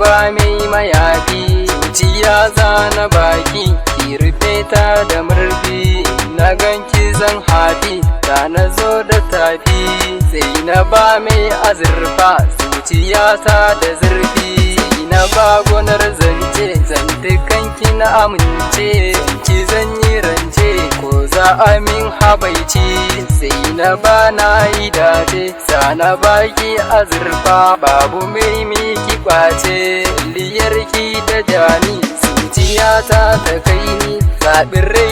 ba mai mayafi. Zuciya zana baki ki rufe ta da murfi, na ganki zan hafi da na zo da tafi. Sai na ba mai azurfa zuciyata da zurfi, sai na ba gonar zance zantukanki na amince. Ki zan yi rance ko za a min habaici, sai na ba na yi dace sa na baki azurfa. Babu mai miki kwace liyarki da jani, zuciyata ta kai ni zaɓin raina.